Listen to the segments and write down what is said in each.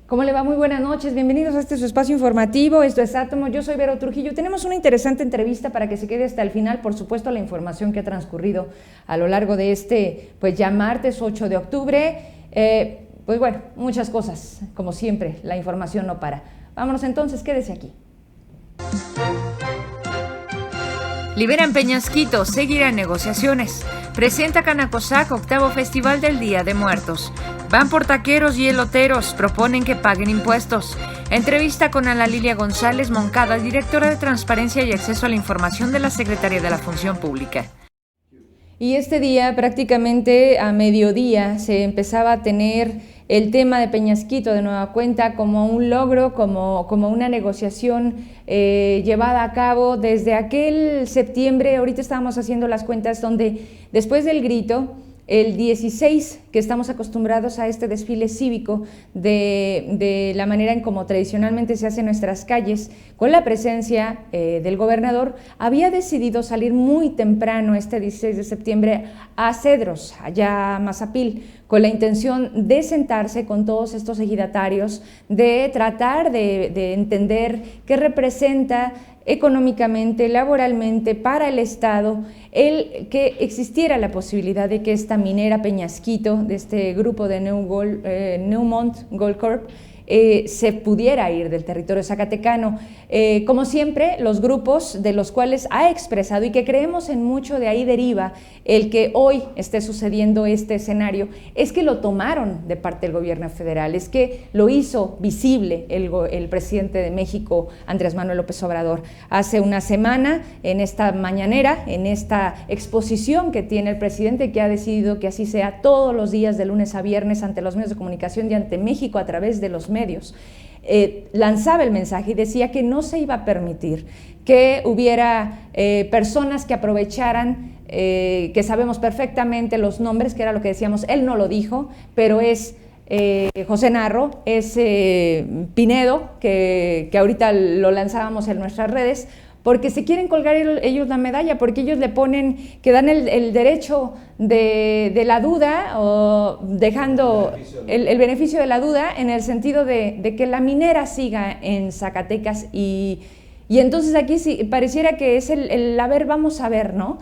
¿Cómo le va? Muy buenas noches, bienvenidos a este su espacio informativo, esto es Átomo, yo soy Vero Trujillo. Tenemos una interesante entrevista para que se quede hasta el final, por supuesto la información que ha transcurrido a lo largo de este, pues ya martes 8 de octubre, pues bueno, muchas cosas, como siempre, la información no para. Vámonos entonces, quédese aquí. Liberan Peñasquito, seguirá en negociaciones. Presenta Canacosac, octavo Festival del Día de Muertos. Van por taqueros y eloteros, proponen que paguen impuestos. Entrevista con Ana Lilia González Moncada, directora de Transparencia y Acceso a la Información de la Secretaría de la Función Pública. Y este día, prácticamente a mediodía, se empezaba a tener el tema de Peñasquito de nueva cuenta como un logro, como una negociación llevada a cabo desde aquel septiembre. Ahorita estábamos haciendo las cuentas donde después del grito, el 16, que estamos acostumbrados a este desfile cívico de la manera en como tradicionalmente se hace en nuestras calles, con la presencia del gobernador, había decidido salir muy temprano este 16 de septiembre a Cedros, allá a Mazapil, con la intención de sentarse con todos estos ejidatarios, de tratar de entender qué representa económicamente, laboralmente, para el Estado, el que existiera la posibilidad de que esta minera Peñasquito, de este grupo de Newmont Gold Corp, se pudiera ir del territorio zacatecano. Como siempre, los grupos de los cuales ha expresado y que creemos en mucho de ahí deriva el que hoy esté sucediendo este escenario, es que lo tomaron de parte del gobierno federal, es que lo hizo visible el presidente de México, Andrés Manuel López Obrador. Hace una semana, en esta mañanera, en esta exposición que tiene el presidente, que ha decidido que así sea todos los días de lunes a viernes ante los medios de comunicación y ante México a través de los medios, lanzaba el mensaje y decía que no se iba a permitir que hubiera personas que aprovecharan, que sabemos perfectamente los nombres, que era lo que decíamos, él no lo dijo, pero es José Narro, es Pinedo, que ahorita lo lanzábamos en nuestras redes, porque se quieren colgar ellos la medalla, porque ellos le ponen, que dan el derecho de la duda, o dejando el beneficio de la duda, en el sentido de que la minera siga en Zacatecas, y entonces aquí sí, pareciera que es el a ver, vamos a ver, ¿no?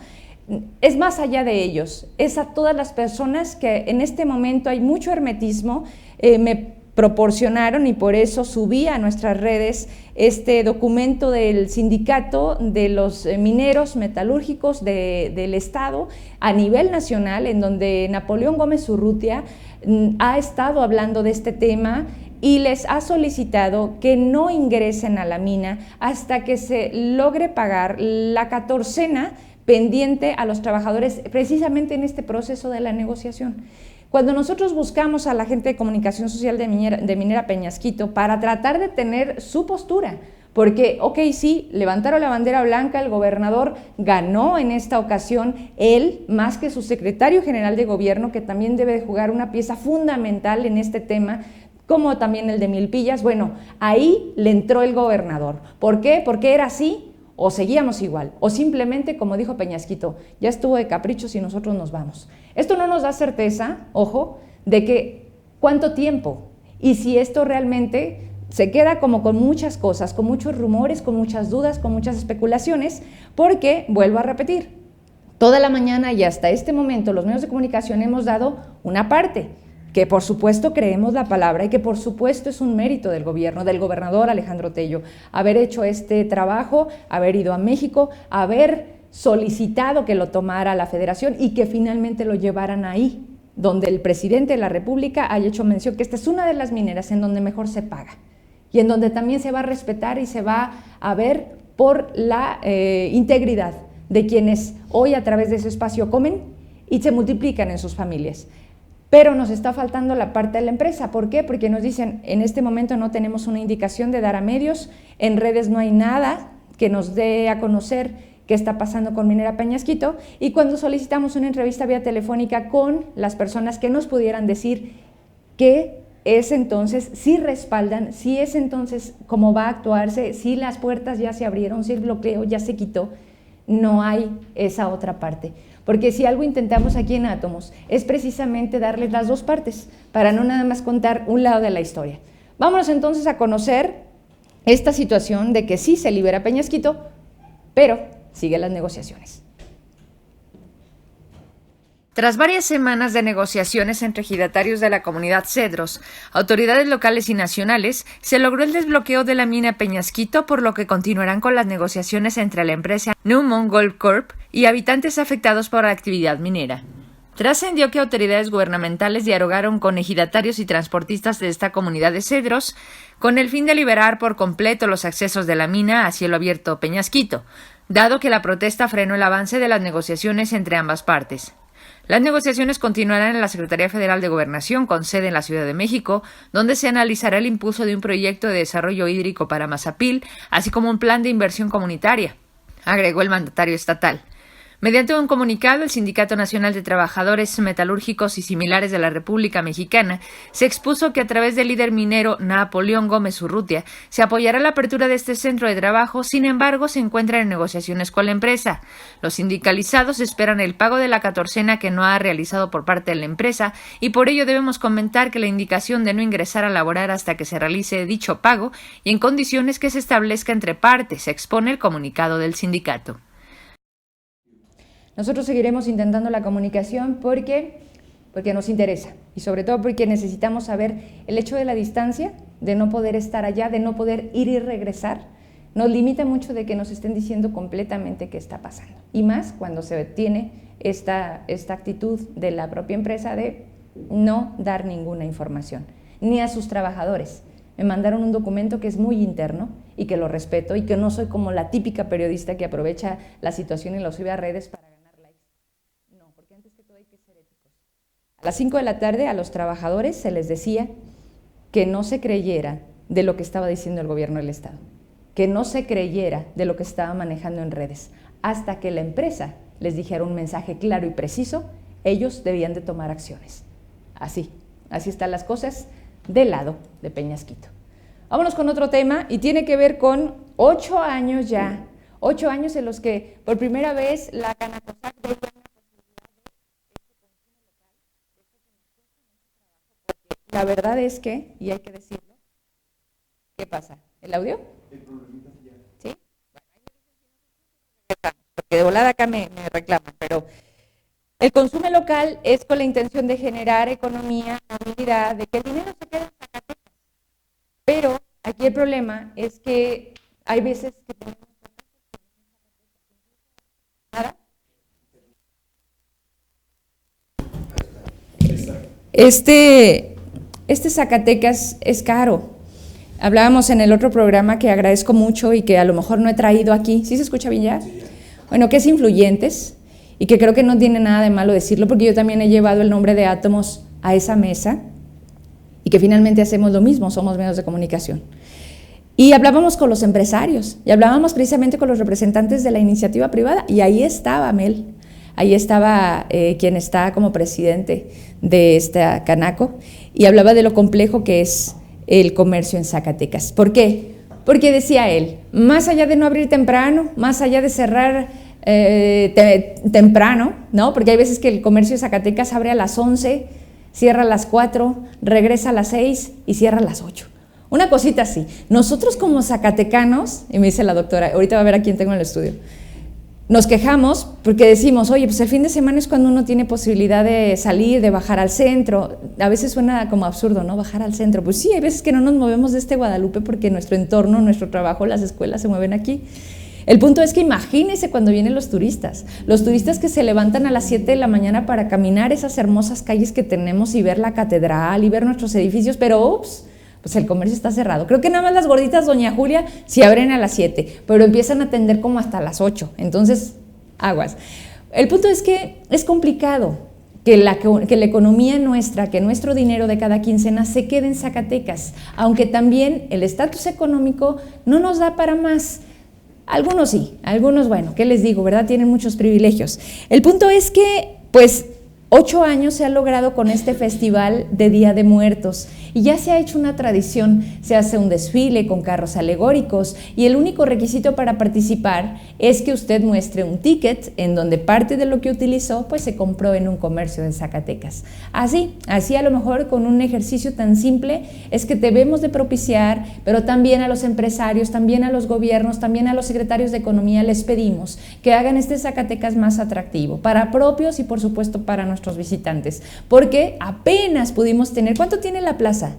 Es más allá de ellos, es a todas las personas que en este momento hay mucho hermetismo. Me proporcionaron, y por eso subí a nuestras redes este documento del sindicato de los mineros metalúrgicos del Estado a nivel nacional, en donde Napoleón Gómez Urrutia ha estado hablando de este tema y les ha solicitado que no ingresen a la mina hasta que se logre pagar la catorcena pendiente a los trabajadores, precisamente en este proceso de la negociación. Cuando nosotros buscamos a la gente de comunicación social de Minera Peñasquito para tratar de tener su postura, porque, ok, sí, levantaron la bandera blanca, el gobernador ganó en esta ocasión, él, más que su secretario general de gobierno, que también debe de jugar una pieza fundamental en este tema, como también el de Milpillas. Bueno, ahí le entró el gobernador. ¿Por qué? Porque era así, o seguíamos igual, o simplemente, como dijo Peñasquito, ya estuvo de caprichos y nosotros nos vamos. Esto no nos da certeza, ojo, de que cuánto tiempo, y si esto realmente se queda como con muchas cosas, con muchos rumores, con muchas dudas, con muchas especulaciones, porque, vuelvo a repetir, toda la mañana y hasta este momento los medios de comunicación hemos dado una parte, que por supuesto creemos la palabra y que por supuesto es un mérito del gobierno, del gobernador Alejandro Tello, haber hecho este trabajo, haber ido a México, haber solicitado que lo tomara la federación y que finalmente lo llevaran ahí, donde el presidente de la República haya hecho mención que esta es una de las mineras en donde mejor se paga y en donde también se va a respetar y se va a ver por la integridad de quienes hoy a través de ese espacio comen y se multiplican en sus familias. Pero nos está faltando la parte de la empresa. ¿Por qué? Porque nos dicen, en este momento no tenemos una indicación de dar a medios, en redes no hay nada que nos dé a conocer qué está pasando con Minera Peñasquito, y cuando solicitamos una entrevista vía telefónica con las personas que nos pudieran decir qué es entonces, si respaldan, si es entonces cómo va a actuarse, si las puertas ya se abrieron, si el bloqueo ya se quitó, no hay esa otra parte. Porque si algo intentamos aquí en Átomos es precisamente darles las dos partes, para no nada más contar un lado de la historia. Vámonos entonces a conocer esta situación de que sí se libera Peñasquito, pero siguen las negociaciones. Tras varias semanas de negociaciones entre ejidatarios de la comunidad Cedros, autoridades locales y nacionales, se logró el desbloqueo de la mina Peñasquito, por lo que continuarán con las negociaciones entre la empresa Newmont Gold Corp y habitantes afectados por la actividad minera. Trascendió que autoridades gubernamentales dialogaron con ejidatarios y transportistas de esta comunidad de Cedros con el fin de liberar por completo los accesos de la mina a cielo abierto Peñasquito, dado que la protesta frenó el avance de las negociaciones entre ambas partes. Las negociaciones continuarán en la Secretaría Federal de Gobernación, con sede en la Ciudad de México, donde se analizará el impulso de un proyecto de desarrollo hídrico para Mazapil, así como un plan de inversión comunitaria, agregó el mandatario estatal. Mediante un comunicado, el Sindicato Nacional de Trabajadores Metalúrgicos y Similares de la República Mexicana se expuso que a través del líder minero Napoleón Gómez Urrutia se apoyará la apertura de este centro de trabajo. Sin embargo, se encuentran en negociaciones con la empresa. Los sindicalizados esperan el pago de la catorcena que no ha realizado por parte de la empresa, y por ello debemos comentar que la indicación de no ingresar a laborar hasta que se realice dicho pago y en condiciones que se establezca entre partes, se expone el comunicado del sindicato. Nosotros seguiremos intentando la comunicación porque nos interesa y sobre todo porque necesitamos saber el hecho de la distancia, de no poder estar allá, de no poder ir y regresar, nos limita mucho de que nos estén diciendo completamente qué está pasando. Y más cuando se tiene esta actitud de la propia empresa de no dar ninguna información, ni a sus trabajadores. Me mandaron un documento que es muy interno y que lo respeto y que no soy como la típica periodista que aprovecha la situación y lo sube a redes para ganar likes. No, porque antes que todo hay que ser éticos. A las 5 de la tarde a los trabajadores se les decía que no se creyera de lo que estaba diciendo el gobierno del Estado, que no se creyera de lo que estaba manejando en redes, hasta que la empresa les dijera un mensaje claro y preciso, ellos debían de tomar acciones. Así están las cosas del lado de Peñasquito. Vámonos con otro tema y tiene que ver con 8 años ya, 8 años en los que por primera vez la Canacosac veía una posibilidad de la verdad es que, y hay que decirlo, ¿qué pasa? ¿El audio? El problemita ya. ¿Sí? Porque de volada acá me reclaman, pero el consumo local es con la intención de generar economía, movilidad, de que el dinero se quede en Zacatecas. Pero aquí el problema es que hay veces que tenemos nada. Este Zacatecas es caro. Hablábamos en el otro programa que agradezco mucho y que a lo mejor no he traído aquí. ¿Sí se escucha bien ya? Bueno, que es Influyentes. Y que creo que no tiene nada de malo decirlo, porque yo también he llevado el nombre de Átomos a esa mesa y que finalmente hacemos lo mismo, somos medios de comunicación. Y hablábamos con los empresarios y hablábamos precisamente con los representantes de la iniciativa privada y ahí estaba Mel, ahí estaba quien está como presidente de esta Canaco y hablaba de lo complejo que es el comercio en Zacatecas. ¿Por qué? Porque decía él, más allá de no abrir temprano, más allá de cerrar temprano, ¿no? Porque hay veces que el comercio de Zacatecas abre a las 11, cierra a las 4, regresa a las 6 y cierra a las 8. Una cosita así. Nosotros como zacatecanos, y me dice la doctora, ahorita va a ver a quién tengo en el estudio, nos quejamos porque decimos, oye, pues el fin de semana es cuando uno tiene posibilidad de salir, de bajar al centro. A veces suena como absurdo, ¿no? Bajar al centro. Pues sí, hay veces que no nos movemos de este Guadalupe porque nuestro entorno, nuestro trabajo, las escuelas se mueven aquí. El punto es que imagínense cuando vienen los turistas que se levantan a las 7 de la mañana para caminar esas hermosas calles que tenemos y ver la catedral y ver nuestros edificios, pero pues el comercio está cerrado. Creo que nada más las gorditas Doña Julia sí abren a las 7, pero empiezan a atender como hasta las 8, entonces aguas. El punto es que es complicado que la economía nuestra, que nuestro dinero de cada quincena se quede en Zacatecas, aunque también el estatus económico no nos da para más. Algunos sí, algunos, bueno, ¿qué les digo, verdad? Tienen muchos privilegios. El punto es que, pues, 8 años se ha logrado con este festival de Día de Muertos y ya se ha hecho una tradición, se hace un desfile con carros alegóricos y el único requisito para participar es que usted muestre un ticket en donde parte de lo que utilizó pues se compró en un comercio de Zacatecas. Así a lo mejor con un ejercicio tan simple es que debemos de propiciar, pero también a los empresarios, también a los gobiernos, también a los secretarios de Economía les pedimos que hagan este Zacatecas más atractivo para propios y por supuesto para nuestros visitantes, porque apenas pudimos tener, ¿cuánto tiene la plaza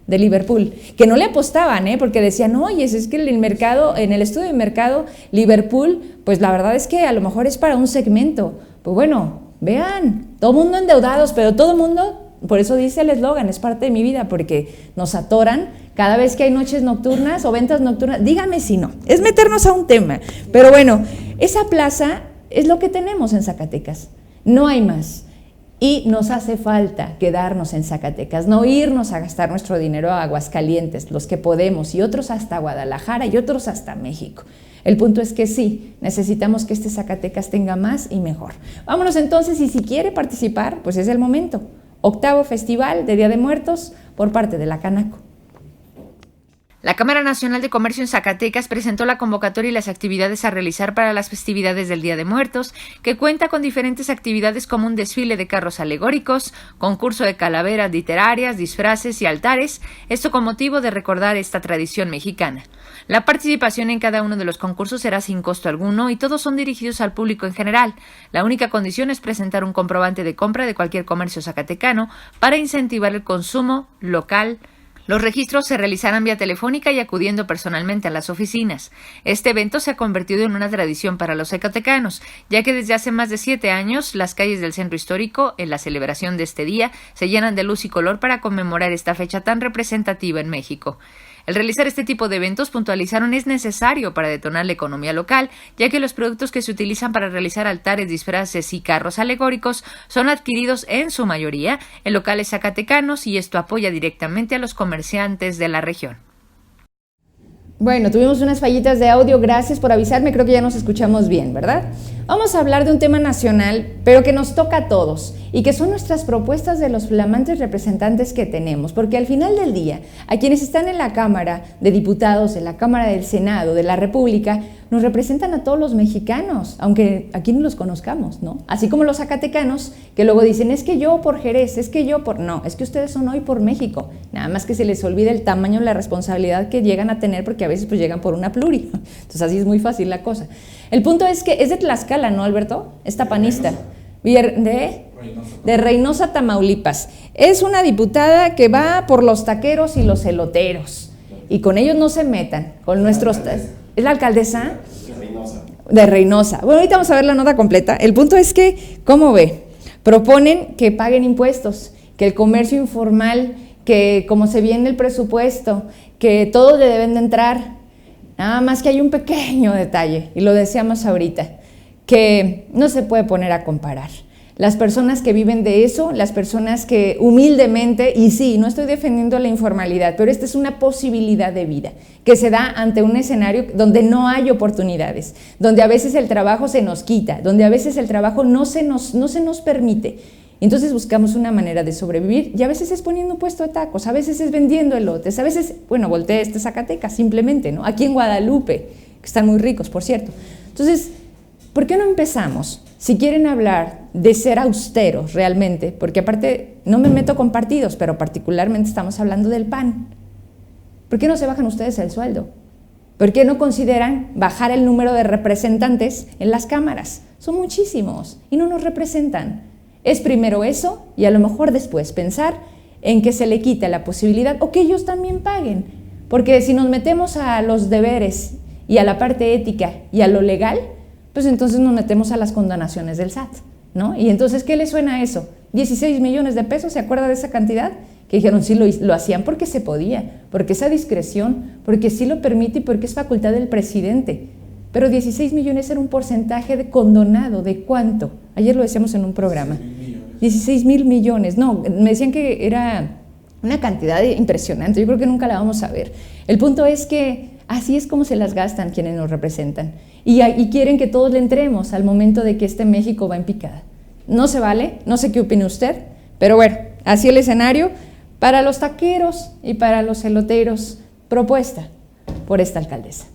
de Liverpool? Que no le apostaban, porque decían, oye, es que el mercado, en el estudio de mercado, Liverpool, pues la verdad es que a lo mejor es para un segmento. Pues bueno, vean, todo mundo endeudados, pero todo mundo, por eso dice el eslogan, es parte de mi vida, porque nos atoran cada vez que hay noches nocturnas o ventas nocturnas. Dígame si no, es meternos a un tema, pero bueno, esa plaza es lo que tenemos en Zacatecas, no hay más. Y nos hace falta quedarnos en Zacatecas, no irnos a gastar nuestro dinero a Aguascalientes, los que podemos, y otros hasta Guadalajara y otros hasta México. El punto es que sí, necesitamos que este Zacatecas tenga más y mejor. Vámonos entonces, y si quiere participar, pues es el momento. 8º Festival de Día de Muertos por parte de la Canaco. La Cámara Nacional de Comercio en Zacatecas presentó la convocatoria y las actividades a realizar para las festividades del Día de Muertos, que cuenta con diferentes actividades como un desfile de carros alegóricos, concurso de calaveras literarias, disfraces y altares, esto con motivo de recordar esta tradición mexicana. La participación en cada uno de los concursos será sin costo alguno y todos son dirigidos al público en general. La única condición es presentar un comprobante de compra de cualquier comercio zacatecano para incentivar el consumo local. Los registros se realizarán vía telefónica y acudiendo personalmente a las oficinas. Este evento se ha convertido en una tradición para los zacatecanos, ya que desde hace más de 7 años las calles del centro histórico, en la celebración de este día, se llenan de luz y color para conmemorar esta fecha tan representativa en México. El realizar este tipo de eventos, puntualizaron, es necesario para detonar la economía local, ya que los productos que se utilizan para realizar altares, disfraces y carros alegóricos son adquiridos en su mayoría en locales zacatecanos y esto apoya directamente a los comerciantes de la región. Bueno, tuvimos unas fallitas de audio, gracias por avisarme, creo que ya nos escuchamos bien, ¿verdad? Vamos a hablar de un tema nacional, pero que nos toca a todos y que son nuestras propuestas de los flamantes representantes que tenemos, porque al final del día, a quienes están en la Cámara de Diputados, en la Cámara del Senado, de la República, nos representan a todos los mexicanos, aunque aquí no los conozcamos, ¿no? Así como los zacatecanos, que luego dicen, es que yo por Jerez, es que yo por... No, es que ustedes son hoy por México, nada más que se les olvida el tamaño y la responsabilidad que llegan a tener, porque a veces pues llegan por una pluri, entonces así es muy fácil la cosa. El punto es que es de Tlaxcala, ¿no, Alberto? Es tapanista. De Reynosa, Tamaulipas. Es una diputada que va por los taqueros y los eloteros, y con ellos no se metan, con nuestros... ¿Es la alcaldesa? De Reynosa. Bueno, ahorita vamos a ver la nota completa. El punto es que, ¿cómo ve? Proponen que paguen impuestos, que el comercio informal, que como se viene el presupuesto, que todos le deben de entrar. Nada más que hay un pequeño detalle, y lo decíamos ahorita, que no se puede poner a comparar. Las personas que viven de eso, las personas que humildemente, y sí, no estoy defendiendo la informalidad, pero esta es una posibilidad de vida que se da ante un escenario donde no hay oportunidades, donde a veces el trabajo se nos quita, donde a veces el trabajo no se nos permite. Entonces buscamos una manera de sobrevivir y a veces es poniendo un puesto de tacos, a veces es vendiendo elotes, a veces, bueno, voltea Zacatecas simplemente, ¿no? Aquí en Guadalupe, que están muy ricos, por cierto. Entonces, ¿por qué no empezamos? Si quieren hablar de ser austeros realmente, porque aparte no me meto con partidos, pero particularmente estamos hablando del PAN, ¿por qué no se bajan ustedes el sueldo? ¿Por qué no consideran bajar el número de representantes en las cámaras? Son muchísimos y no nos representan. Es primero eso y a lo mejor después pensar en que se le quita la posibilidad o que ellos también paguen, porque si nos metemos a los deberes y a la parte ética y a lo legal, pues entonces nos metemos a las condonaciones del SAT, ¿no? Y entonces, ¿qué le suena a eso? 16 millones de pesos, ¿se acuerda de esa cantidad? Que dijeron, sí, lo hacían porque se podía, porque esa discreción, porque sí lo permite y porque es facultad del presidente. Pero 16 millones era un porcentaje de condonado, ¿de cuánto? Ayer lo decíamos en un programa. 16 mil millones, no, me decían que era una cantidad impresionante, yo creo que nunca la vamos a ver. El punto es que así es como se las gastan quienes nos representan y quieren que todos le entremos al momento de que este México va en picada. No se vale, no sé qué opine usted, pero bueno, así el escenario para los taqueros y para los eloteros, propuesta por esta alcaldesa.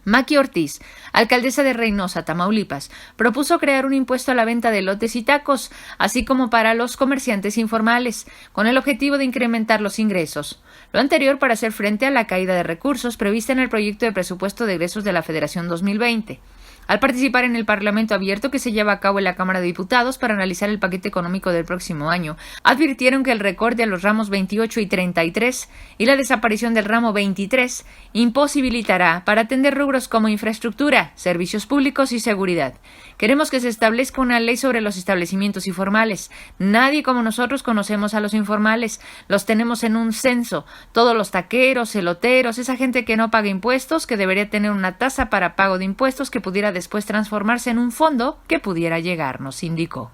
Maki Ortiz, alcaldesa de Reynosa, Tamaulipas, propuso crear un impuesto a la venta de elotes y tacos, así como para los comerciantes informales, con el objetivo de incrementar los ingresos. Lo anterior para hacer frente a la caída de recursos prevista en el proyecto de presupuesto de egresos de la Federación 2020. Al participar en el Parlamento abierto que se lleva a cabo en la Cámara de Diputados para analizar el paquete económico del próximo año, advirtieron que el recorte a los ramos 28 y 33 y la desaparición del ramo 23 imposibilitará para atender rubros como infraestructura, servicios públicos y seguridad. Queremos que se establezca una ley sobre los establecimientos informales. Nadie como nosotros conocemos a los informales. Los tenemos en un censo. Todos los taqueros, eloteros, esa gente que no paga impuestos, que debería tener una tasa para pago de impuestos que pudiera después transformarse en un fondo que pudiera llegarnos, indicó.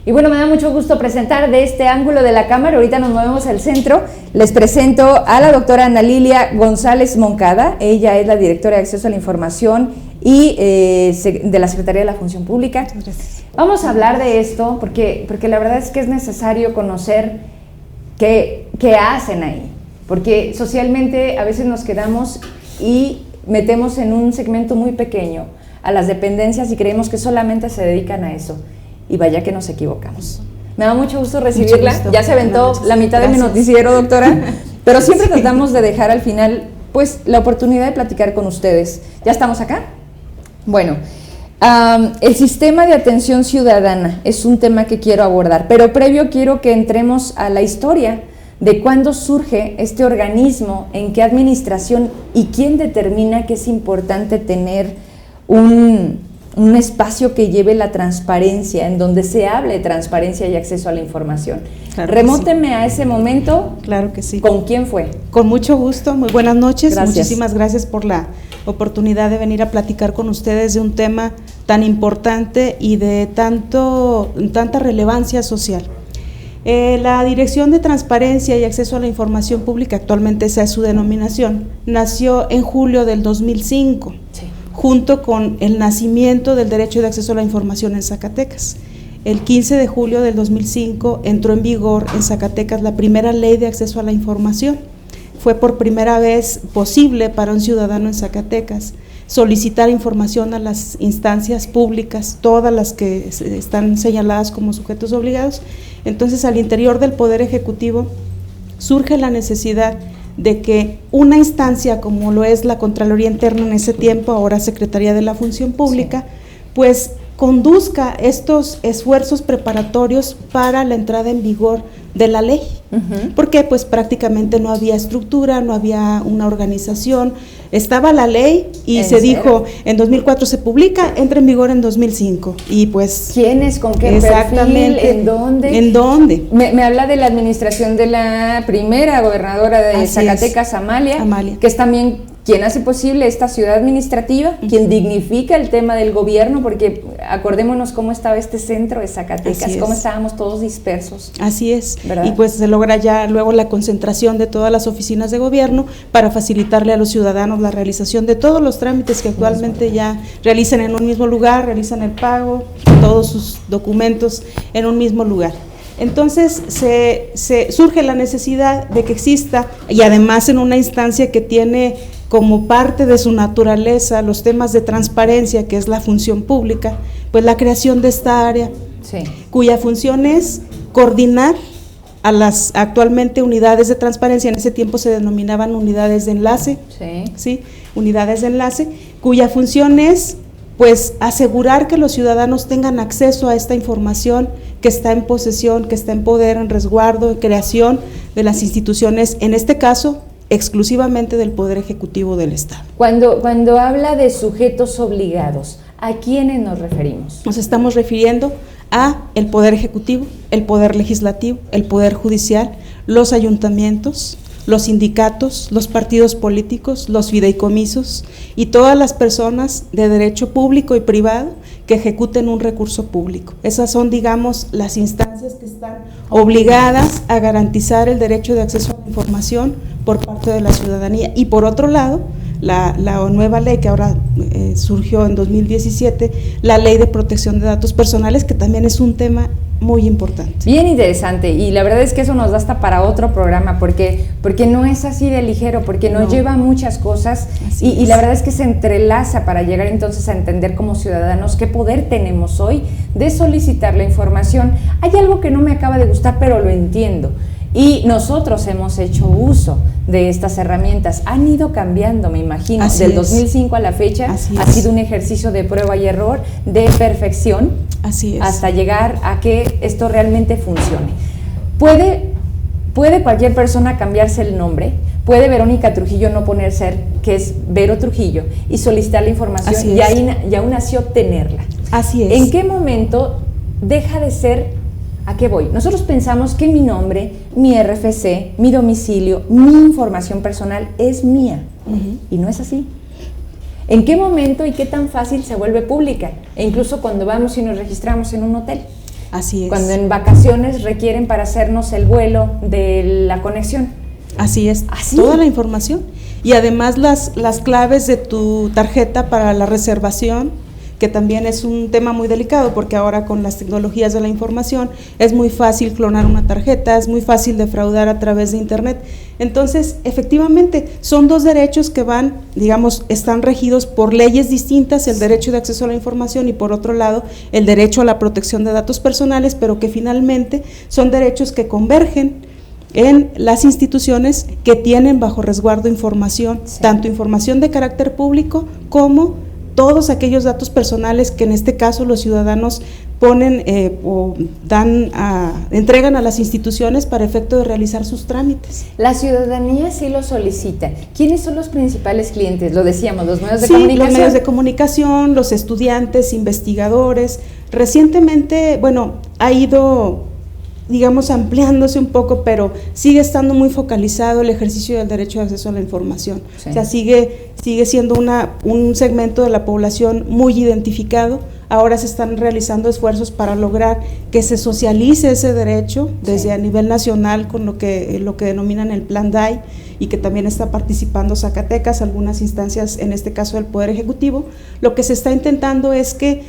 Y bueno, me da mucho gusto presentar de este ángulo de la cámara, ahorita nos movemos al centro, les presento a la doctora Ana Lilia González Moncada. Ella es la directora de Acceso a la Información y de la Secretaría de la Función Pública. Gracias. Vamos a hablar de esto porque la verdad es que es necesario conocer qué hacen ahí, porque socialmente a veces nos quedamos y metemos en un segmento muy pequeño a las dependencias y creemos que solamente se dedican a eso. Y vaya que nos equivocamos. Me da mucho gusto recibirla. Mucho gusto. Ya se aventó la mitad de mi noticiero, doctora, pero siempre tratamos de dejar al final pues la oportunidad de platicar con ustedes. ¿Ya estamos acá? Bueno, el sistema de atención ciudadana es un tema que quiero abordar, pero previo quiero que entremos a la historia de cuándo surge este organismo, en qué administración y quién determina que es importante tener un espacio que lleve la transparencia, en donde se hable de transparencia y acceso a la información. Claro. Remóteme a ese momento. Claro que sí. ¿Con quién fue? Con mucho gusto, muy buenas noches. Gracias. Muchísimas gracias por la oportunidad de venir a platicar con ustedes de un tema tan importante y de tanta relevancia social. La Dirección de Transparencia y Acceso a la Información Pública, actualmente esa es su denominación, nació en julio del 2005. Sí. Junto con el nacimiento del derecho de acceso a la información en Zacatecas. El 15 de julio del 2005 entró en vigor en Zacatecas la primera ley de acceso a la información. Fue por primera vez posible para un ciudadano en Zacatecas solicitar información a las instancias públicas, todas las que están señaladas como sujetos obligados. Entonces, al interior del Poder Ejecutivo surge la necesidad de que una instancia como lo es la Contraloría Interna en ese tiempo, ahora Secretaría de la Función Pública, sí, pues conduzca estos esfuerzos preparatorios para la entrada en vigor de la ley. Porque pues prácticamente no había estructura, no había una organización, estaba la ley y se dijo en 2004 se publica, entra en vigor en 2005 y pues… ¿Quiénes? ¿Con qué perfil? ¿En dónde? ¿En dónde? Me habla de la administración de la primera gobernadora de Zacatecas, Amalia, que es también quien hace posible esta ciudad administrativa, quien dignifica el tema del gobierno, porque acordémonos cómo estaba este centro de Zacatecas, cómo estábamos todos dispersos. Así es, ¿verdad? Y pues se logra ya luego la concentración de todas las oficinas de gobierno para facilitarle a los ciudadanos la realización de todos los trámites que actualmente ya realizan en un mismo lugar, realizan el pago, todos sus documentos en un mismo lugar. Entonces surge la necesidad de que exista, y además en una instancia que tiene como parte de su naturaleza los temas de transparencia, que es la función pública, pues la creación de esta área, cuya función es coordinar a las actualmente unidades de transparencia, en ese tiempo se denominaban unidades de enlace, unidades de enlace, cuya función es pues asegurar que los ciudadanos tengan acceso a esta información que está en posesión, que está en poder, en resguardo, en creación de las instituciones, en este caso, exclusivamente del Poder Ejecutivo del Estado. Cuando habla de sujetos obligados, ¿a quiénes nos referimos? Nos estamos refiriendo a el Poder Ejecutivo, el Poder Legislativo, el Poder Judicial, los ayuntamientos, los sindicatos, los partidos políticos, los fideicomisos y todas las personas de derecho público y privado que ejecuten un recurso público. Esas son, digamos, las instancias que están obligadas a garantizar el derecho de acceso a la información por parte de la ciudadanía. Y por otro lado, la nueva ley que ahora surgió en 2017 la Ley de Protección de Datos Personales, que también es un tema muy importante. Bien interesante, y la verdad es que eso nos da hasta para otro programa, porque no es así de ligero, porque nos lleva a muchas cosas, y la verdad es que se entrelaza para llegar entonces a entender como ciudadanos qué poder tenemos hoy de solicitar la información. Hay algo que no me acaba de gustar, pero lo entiendo. Y nosotros hemos hecho uso de estas herramientas. Han ido cambiando, me imagino. Así Del es. 2005 a la fecha ha sido un ejercicio de prueba y error, de perfección, así es, hasta llegar a que esto realmente funcione. ¿Puede cualquier persona cambiarse el nombre? ¿Puede Verónica Trujillo no poner ser, que es Vero Trujillo, y solicitar la información y aún así obtenerla? Así es. ¿En qué momento deja de ser? ¿A qué voy? Nosotros pensamos que mi nombre, mi RFC, mi domicilio, mi información personal es mía, y no es así. ¿En qué momento y qué tan fácil se vuelve pública? E incluso cuando vamos y nos registramos en un hotel. Así es. Cuando en vacaciones requieren para hacernos el vuelo de la conexión. Así es. ¿Así? Toda la información. Y además las claves de tu tarjeta para la reservación, que también es un tema muy delicado, porque ahora con las tecnologías de la información es muy fácil clonar una tarjeta, es muy fácil defraudar a través de internet. Entonces, efectivamente, son dos derechos que van, digamos, están regidos por leyes distintas, el derecho de acceso a la información y por otro lado, el derecho a la protección de datos personales, pero que finalmente son derechos que convergen en las instituciones que tienen bajo resguardo información, tanto información de carácter público como todos aquellos datos personales que en este caso los ciudadanos ponen o entregan a las instituciones para efecto de realizar sus trámites. La ciudadanía sí lo solicita. ¿Quiénes son los principales clientes? Lo decíamos, los medios de comunicación. Los medios de comunicación, los estudiantes, investigadores. Recientemente, ha ido, digamos, ampliándose un poco, pero sigue estando muy focalizado el ejercicio del derecho de acceso a la información. O sea, sigue siendo un segmento de la población muy identificado. Ahora se están realizando esfuerzos para lograr que se socialice ese derecho desde a nivel nacional con lo que denominan el Plan DAI, y que también está participando Zacatecas, algunas instancias, en este caso del Poder Ejecutivo. Lo que se está intentando es que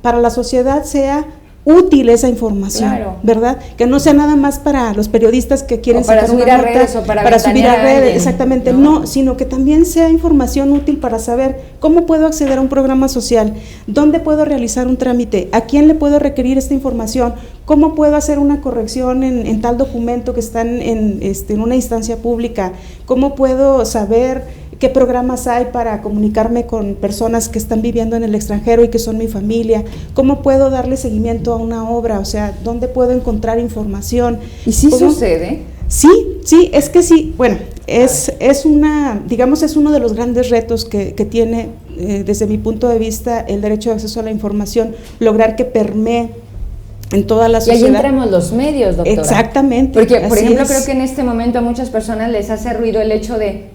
para la sociedad sea útil esa información, ¿verdad? Que no sea nada más para los periodistas que quieren para sacar subir una a nota, redes o para subir a redes, alguien, exactamente, no, sino que también sea información útil para saber cómo puedo acceder a un programa social, dónde puedo realizar un trámite, a quién le puedo requerir esta información, cómo puedo hacer una corrección en tal documento que está en una instancia pública, cómo puedo saber qué programas hay para comunicarme con personas que están viviendo en el extranjero y que son mi familia, cómo puedo darle seguimiento a una obra, o sea, dónde puedo encontrar información. ¿Y sí sucede? Sí, es que sí, es uno de los grandes retos que tiene, desde mi punto de vista, el derecho de acceso a la información, lograr que permee en toda la sociedad. Y ahí entramos los medios, doctora. Exactamente. Porque, por ejemplo, creo que en este momento a muchas personas les hace ruido el hecho de,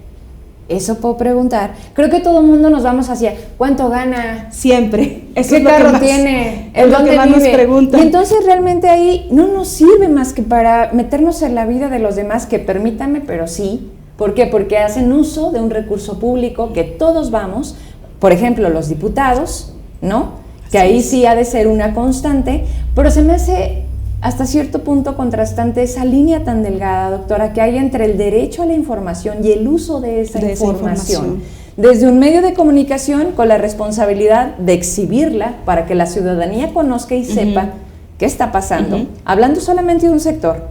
eso puedo preguntar. Creo que todo el mundo nos vamos hacia ¿cuánto gana? Siempre. ¿Qué carro tiene? ¿En dónde vive? Nos preguntan. Y entonces realmente ahí no nos sirve más que para meternos en la vida de los demás, que permítanme, pero sí. ¿Por qué? Porque hacen uso de un recurso público que todos vamos, por ejemplo, los diputados, ¿no? Que ahí sí ha de ser una constante, pero se me hace hasta cierto punto contrastante esa línea tan delgada, doctora, que hay entre el derecho a la información y el uso de esa información. Desde un medio de comunicación con la responsabilidad de exhibirla para que la ciudadanía conozca y sepa qué está pasando, hablando solamente de un sector.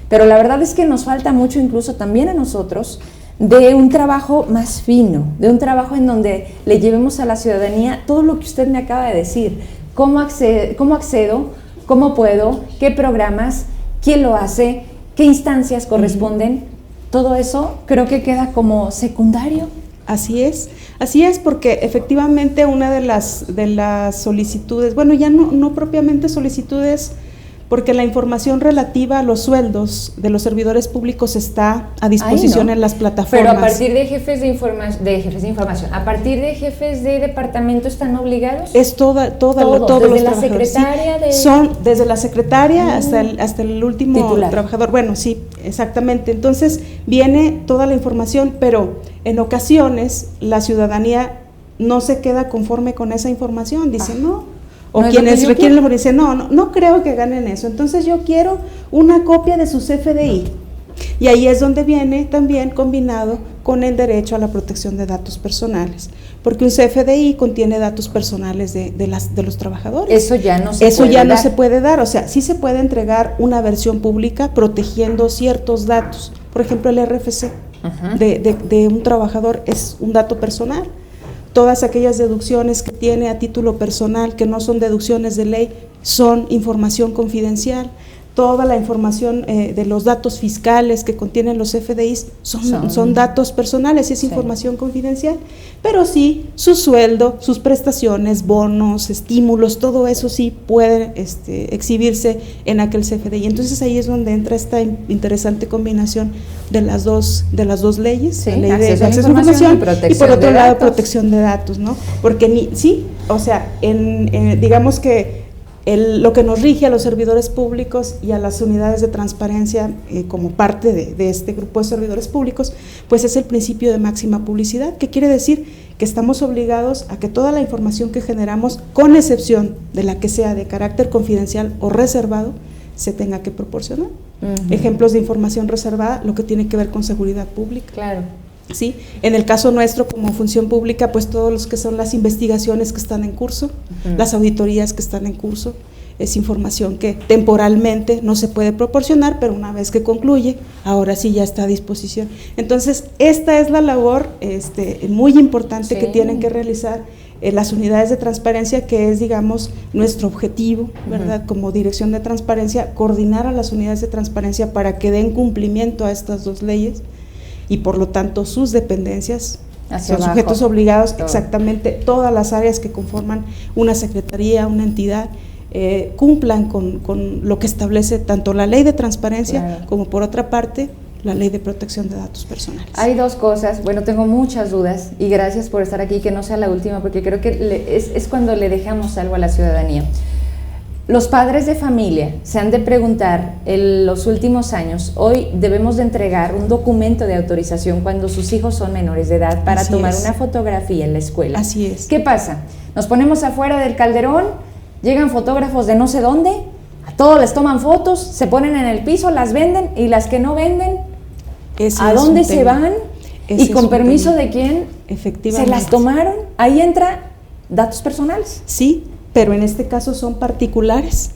Pero la verdad es que nos falta mucho, incluso también a nosotros, de un trabajo más fino, de un trabajo en donde le llevemos a la ciudadanía todo lo que usted me acaba de decir. ¿Cómo accedo? ¿Cómo puedo? ¿Qué programas? ¿Quién lo hace? ¿Qué instancias corresponden? Todo eso creo que queda como secundario. Así es, porque efectivamente una de las solicitudes, ya no propiamente solicitudes, porque la información relativa a los sueldos de los servidores públicos está a disposición en las plataformas. Pero a partir de jefes de información, a partir de jefes de departamento, ¿están obligados? Es todos desde los la trabajadores. secretaria Son desde la secretaria hasta el último titular. Trabajador. Bueno, sí, exactamente. Entonces viene toda la información, pero en ocasiones la ciudadanía no se queda conforme con esa información, dice no, o no quienes requieren lo dicen no creo que ganen eso, entonces yo quiero una copia de su CFDI. Y ahí es donde viene también combinado con el derecho a la protección de datos personales, porque un CFDI contiene datos personales de los trabajadores. Eso ya no se puede dar, o sea, sí se puede entregar una versión pública protegiendo ciertos datos. Por ejemplo, el RFC de un trabajador es un dato personal. Todas aquellas deducciones que tiene a título personal, que no son deducciones de ley, son información confidencial. Toda la información de los datos fiscales que contienen los CFDIs son datos personales y es información confidencial, pero sí su sueldo, sus prestaciones, bonos, estímulos, todo eso sí puede exhibirse en aquel CFDI. Entonces ahí es donde entra esta interesante combinación de las dos leyes, la ley de acceso a información y por otro lado protección de datos, ¿no? Porque digamos que lo que nos rige a los servidores públicos y a las unidades de transparencia como parte de este grupo de servidores públicos, pues es el principio de máxima publicidad, que quiere decir que estamos obligados a que toda la información que generamos, con excepción de la que sea de carácter confidencial o reservado, se tenga que proporcionar. Ejemplos de información reservada, lo que tiene que ver con seguridad pública. Claro. ¿Sí? En el caso nuestro como función pública, pues todos los que son las investigaciones que están en curso, las auditorías que están en curso, es información que temporalmente no se puede proporcionar, pero una vez que concluye, ahora sí ya está a disposición. Entonces, esta es la labor muy importante que tienen que realizar las unidades de transparencia, que es, digamos, nuestro objetivo, ¿verdad? Como dirección de transparencia, coordinar a las unidades de transparencia para que den cumplimiento a estas dos leyes, y por lo tanto sus dependencias son sujetos obligados, exactamente todas las áreas que conforman una secretaría, una entidad, cumplan con lo que establece tanto la ley de transparencia como por otra parte la ley de protección de datos personales. Hay dos cosas, bueno, tengo muchas dudas y gracias por estar aquí, que no sea la última, porque creo que es cuando le dejamos algo a la ciudadanía. Los padres de familia se han de preguntar en los últimos años, hoy debemos de entregar un documento de autorización cuando sus hijos son menores de edad para tomar una fotografía en la escuela. Así es. ¿Qué pasa? Nos ponemos afuera del Calderón, llegan fotógrafos de no sé dónde, a todos les toman fotos, se ponen en el piso, las venden y las que no venden, ¿a dónde se van? Y con permiso de quién se las tomaron. Ahí entra datos personales. Sí, pero en este caso son particulares,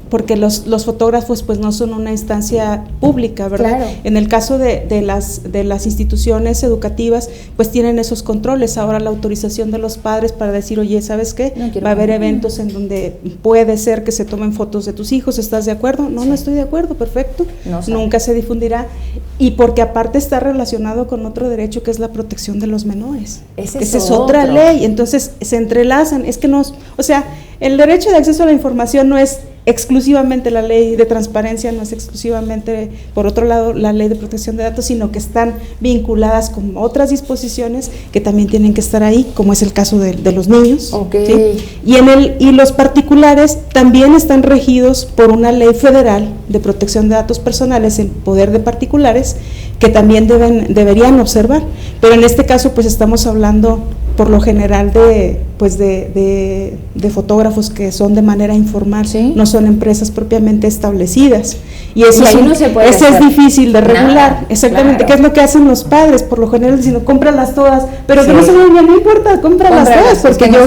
porque los fotógrafos pues no son una instancia pública, ¿verdad? Claro. En el caso de las instituciones educativas, pues tienen esos controles. Ahora la autorización de los padres para decir, oye, ¿sabes qué? Va a haber eventos en donde puede ser que se tomen fotos de tus hijos, ¿estás de acuerdo? No, no estoy de acuerdo, perfecto. Nunca se difundirá. Y porque aparte está relacionado con otro derecho que es la protección de los menores. Esa es otra ley, entonces se entrelazan. Es que o sea, el derecho de acceso a la información no es exclusivamente la ley de transparencia, no es exclusivamente, por otro lado, la ley de protección de datos, sino que están vinculadas con otras disposiciones que también tienen que estar ahí, como es el caso de los niños. ¿Sí? Y los particulares también están regidos por una ley federal de protección de datos personales en poder de particulares, que también deberían observar, pero en este caso pues estamos hablando por lo general de fotógrafos que son de manera informal, no son empresas propiamente establecidas, y eso es difícil de regular. Exactamente, ¿qué es lo que hacen los padres? Por lo general diciendo, cómpralas todas, pero que no se vayan, no importa, cómpralas todas, porque no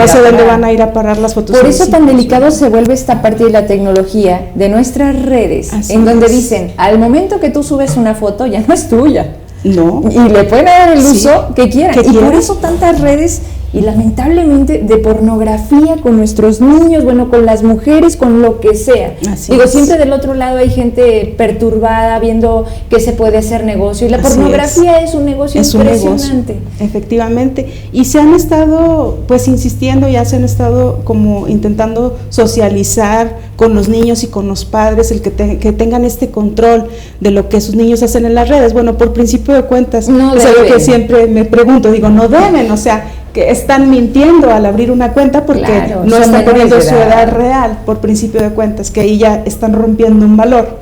sé dónde van a ir a parar las fotos. Por eso tan delicado se vuelve esta parte de la tecnología de nuestras redes, donde dicen, al momento que tú subes una foto ya no es tuya. No. Y le pueden dar el uso que quieran. Por eso tantas redes, y lamentablemente de pornografía con nuestros niños, bueno, con las mujeres, con lo que sea. Siempre del otro lado hay gente perturbada viendo que se puede hacer negocio, y la pornografía es un negocio impresionante. Efectivamente, y se han estado pues insistiendo, ya se han estado como intentando socializar con los niños y con los padres, el que tengan este control de lo que sus niños hacen en las redes. Bueno, por principio de cuentas, es algo que siempre me pregunto, digo, no deben, o sea, que están mintiendo al abrir una cuenta porque no están poniendo su edad real, por principio de cuentas, que ahí ya están rompiendo un valor.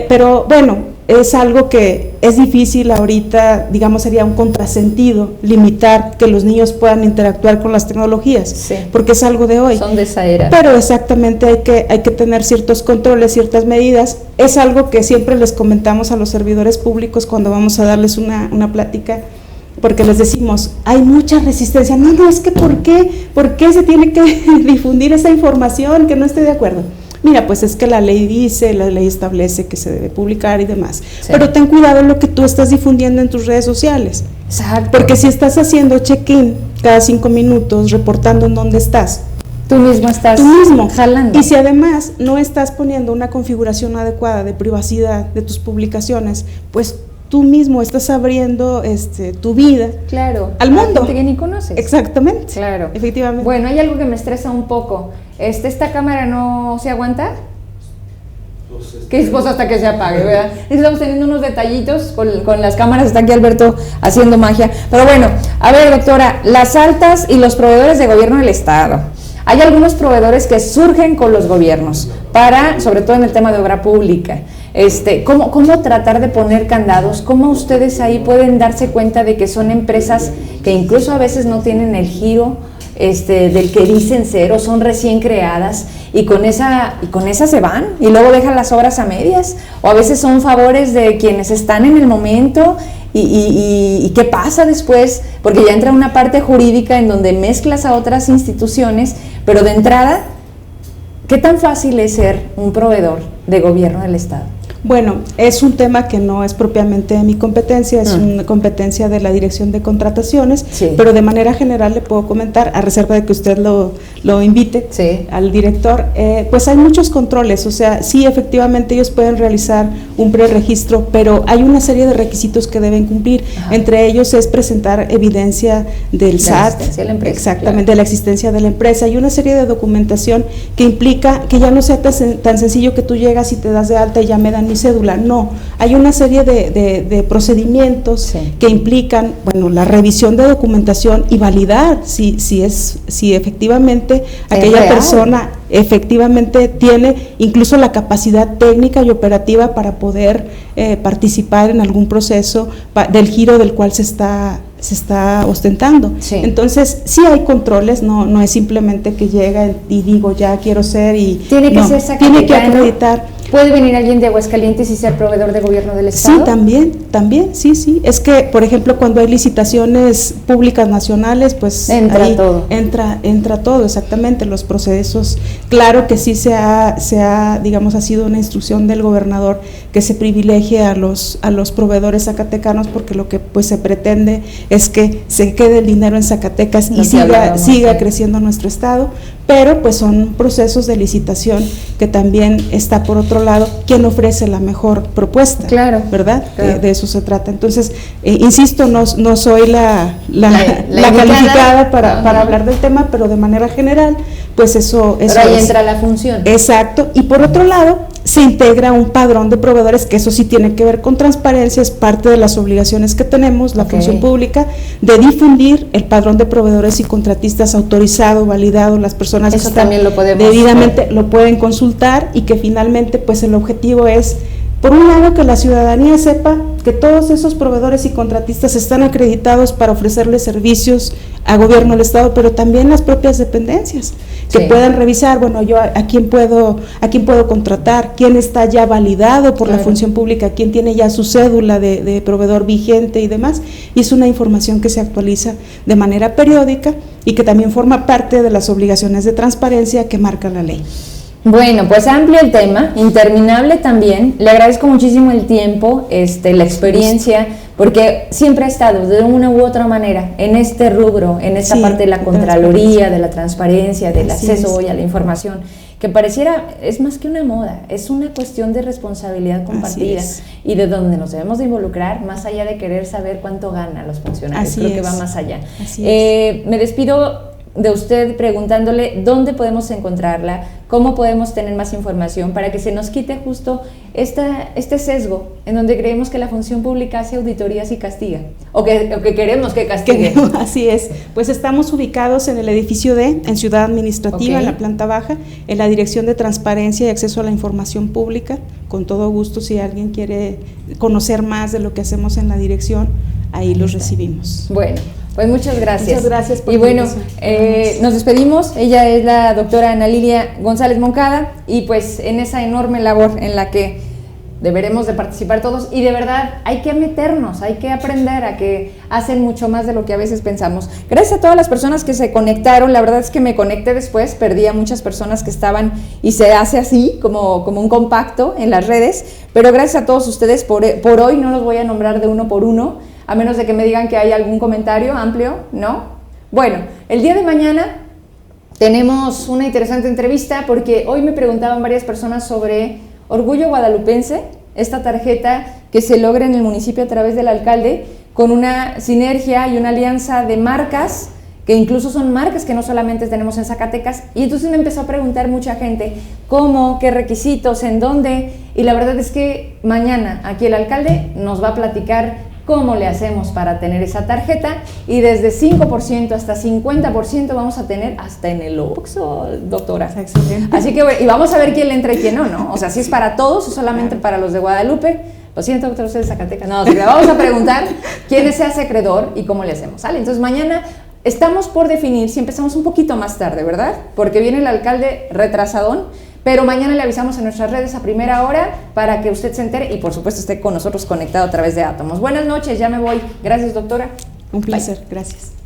Pero bueno, es algo que es difícil ahorita, digamos, sería un contrasentido limitar que los niños puedan interactuar con las tecnologías, sí, porque es algo de hoy. Son de esa era. Pero exactamente hay que tener ciertos controles, ciertas medidas. Es algo que siempre les comentamos a los servidores públicos cuando vamos a darles una plática, porque les decimos, hay mucha resistencia. No, es que ¿por qué se tiene que difundir esa información? Que no estoy de acuerdo. Mira, pues es que la ley dice, la ley establece que se debe publicar y demás. Sí. Pero ten cuidado en lo que tú estás difundiendo en tus redes sociales. Exacto. Porque si estás haciendo check-in cada 5 minutos, reportando en dónde estás, tú mismo estás jalando. Y si además no estás poniendo una configuración adecuada de privacidad de tus publicaciones, pues tú mismo estás abriendo tu vida, claro, al mundo. Gente que ni conoces. Exactamente. Claro. Efectivamente. Bueno, hay algo que me estresa un poco. ¿Esta cámara no se aguanta? Que pues hasta que se apague, ¿verdad? Estamos teniendo unos detallitos con las cámaras, está aquí Alberto haciendo magia. Pero bueno, a ver, doctora, las altas y los proveedores de gobierno del Estado. Hay algunos proveedores que surgen con los gobiernos para, sobre todo en el tema de obra pública. ¿Cómo tratar de poner candados? ¿Cómo ustedes ahí pueden darse cuenta de que son empresas que incluso a veces no tienen el giro del que dicen ser, o son recién creadas y con esa se van y luego dejan las obras a medias, o a veces son favores de quienes están en el momento y qué pasa después? Porque ya entra una parte jurídica en donde mezclas a otras instituciones, pero de entrada, ¿qué tan fácil es ser un proveedor de gobierno del Estado? Bueno, es un tema que no es propiamente de mi competencia, es una competencia de la Dirección de Contrataciones, sí, pero de manera general le puedo comentar, a reserva de que usted lo invite, sí, al director, pues hay muchos controles, o sea, sí, efectivamente ellos pueden realizar un preregistro, pero hay una serie de requisitos que deben cumplir. Ajá. Entre ellos es presentar evidencia del SAT, la existencia de la empresa, exactamente, claro, de la existencia de la empresa, y una serie de documentación que implica que ya no sea tan sencillo que tú llegas y te das de alta y ya me dan mi cédula. No, hay una serie de procedimientos, sí, que implican, bueno, la revisión de documentación y validar si efectivamente aquella persona efectivamente tiene incluso la capacidad técnica y operativa para poder participar en algún proceso del giro del cual se está ostentando. Sí. Entonces, sí hay controles, no es simplemente que llega y digo, ya quiero ser y... Tiene que ser zacatecano. Tiene que acreditar. ¿Puede venir alguien de Aguascalientes y ser proveedor de gobierno del Estado? Sí, también, sí. Es que, por ejemplo, cuando hay licitaciones públicas nacionales, pues entra todo. Entra todo, exactamente, los procesos. Claro que sí se ha, digamos, ha sido una instrucción del gobernador que se privilegie a los proveedores zacatecanos, porque lo que pues se pretende es que se quede el dinero en Zacatecas y siga creciendo nuestro estado, pero pues son procesos de licitación que también está por otro lado quien ofrece la mejor propuesta, claro, ¿verdad? Claro. De eso se trata. Entonces, insisto, no soy la calificada para hablar del tema, pero de manera general, pues eso pero ahí entra la función. Exacto, y por otro lado, se integra un padrón de proveedores, que eso sí tiene que ver con transparencia, es parte de las obligaciones que tenemos, la función pública, de difundir el padrón de proveedores y contratistas autorizado, validado, las personas eso que están también lo podemos debidamente lo pueden consultar, y que finalmente pues el objetivo es, por un lado, que la ciudadanía sepa que todos esos proveedores y contratistas están acreditados para ofrecerles servicios a gobierno del Estado, pero también las propias dependencias, que puedan revisar, bueno, yo a quién puedo contratar, quién está ya validado por la función pública, quién tiene ya su cédula de proveedor vigente y demás, y es una información que se actualiza de manera periódica y que también forma parte de las obligaciones de transparencia que marca la ley. Bueno, pues amplio el tema, interminable también. Le agradezco muchísimo el tiempo, la experiencia, porque siempre ha estado de una u otra manera en este rubro, en esta parte de la Contraloría, de la transparencia, del acceso hoy a la información, que pareciera es más que una moda, es una cuestión de responsabilidad compartida y de donde nos debemos de involucrar, más allá de querer saber cuánto ganan los funcionarios. Creo que va más allá. Me despido de usted preguntándole dónde podemos encontrarla, cómo podemos tener más información para que se nos quite justo este sesgo en donde creemos que la función pública hace auditorías y castiga, o que queremos que castigue. Así es, pues estamos ubicados en el edificio D, en Ciudad Administrativa, en la planta baja, en la Dirección de Transparencia y Acceso a la Información Pública. Con todo gusto, si alguien quiere conocer más de lo que hacemos en la dirección, ahí los recibimos. Bueno, pues muchas gracias. Muchas gracias por y bueno, nos despedimos. Ella es la doctora Ana Lilia González Moncada y pues en esa enorme labor en la que deberemos de participar todos y de verdad hay que meternos, hay que aprender a que hacen mucho más de lo que a veces pensamos. Gracias a todas las personas que se conectaron, la verdad es que me conecté después, perdí a muchas personas que estaban y se hace así como un compacto en las redes, pero gracias a todos ustedes, por hoy no los voy a nombrar de uno por uno, a menos de que me digan que hay algún comentario amplio, ¿no? Bueno, el día de mañana tenemos una interesante entrevista porque hoy me preguntaban varias personas sobre Orgullo Guadalupense, esta tarjeta que se logra en el municipio a través del alcalde con una sinergia y una alianza de marcas, que incluso son marcas que no solamente tenemos en Zacatecas, y entonces me empezó a preguntar mucha gente cómo, qué requisitos, en dónde, y la verdad es que mañana aquí el alcalde nos va a platicar cómo le hacemos para tener esa tarjeta y desde 5% hasta 50% vamos a tener hasta en el Oxxo, doctora. Excelente. Así que, y vamos a ver quién le entra y quién no, ¿no? O sea, si es para todos o solamente para los de Guadalupe. Lo siento, doctor, usted de Zacatecas. No, vamos a preguntar quién es ese acreedor y cómo le hacemos, ¿sale? Entonces mañana estamos por definir si empezamos un poquito más tarde, ¿verdad? Porque viene el alcalde retrasadón, pero mañana le avisamos en nuestras redes a primera hora para que usted se entere y por supuesto esté con nosotros conectado a través de Átomos. Buenas noches, ya me voy. Gracias, doctora. Un placer, gracias.